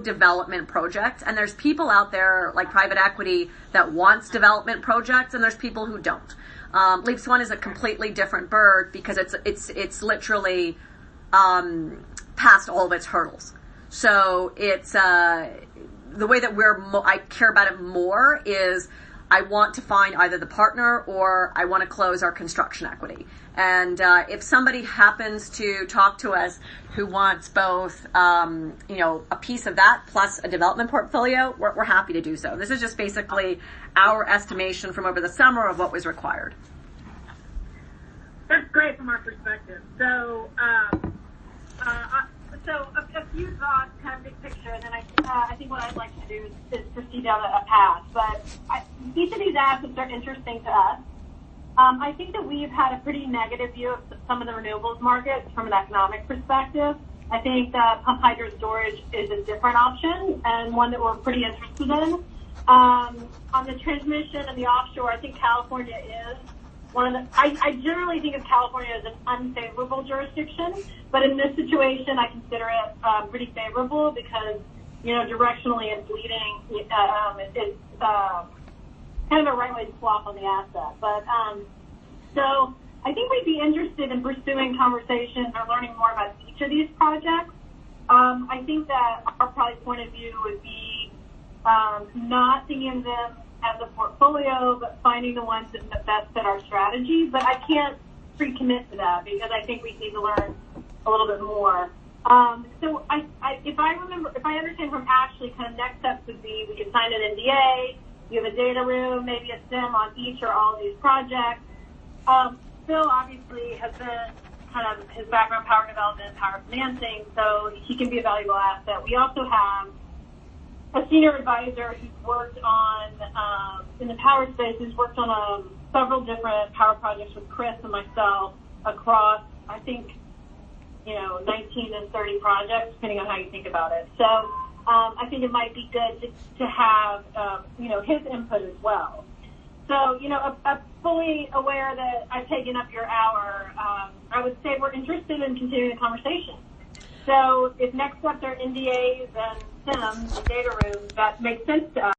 development projects, and there's people out there like private equity that wants development projects, and there's people who don't. Leaf Swan is a completely different bird because it's literally past all of its hurdles. So it's the way that I care about it more is I want to find either the partner or I want to close our construction equity. And if somebody happens to talk to us who wants both, a piece of that plus a development portfolio, we're happy to do so. This is just basically our estimation from over the summer of what was required. That's great from our perspective. So, a few thoughts, kind of big picture, and then I think what I'd like to do is proceed down a path. But each of these assets are interesting to us. I think that we've had a pretty negative view of some of the renewables markets from an economic perspective. I think that pumped hydro storage is a different option and one that we're pretty interested in. On the transmission and the offshore, I think California is one of the, I generally think of California as an unfavorable jurisdiction, but in this situation, I consider it pretty favorable because, directionally it's leading, it's kind of a right way to swap on the asset. But, so I think we'd be interested in pursuing conversations or learning more about each of these projects. I think that our probably point of view would be not thinking of them as a portfolio, but finding the ones that best fit our strategy. But I can't pre-commit to that because I think we need to learn a little bit more. So if I understand from Ashley, kind of next steps would be we could sign an NDA, you have a data room, maybe a SIM on each or all of these projects. Phil obviously has been kind of his background power development and power financing, so he can be a valuable asset. We also have a senior advisor who's worked on, in the power space, who's worked on several different power projects with Chris and myself across, I think, 19 and 30 projects, depending on how you think about it. So I think it might be good to have, his input as well. So, I'm fully aware that I've taken up your hour. I would say we're interested in continuing the conversation. So if next steps are NDAs and SIMs, data rooms, that makes sense to us.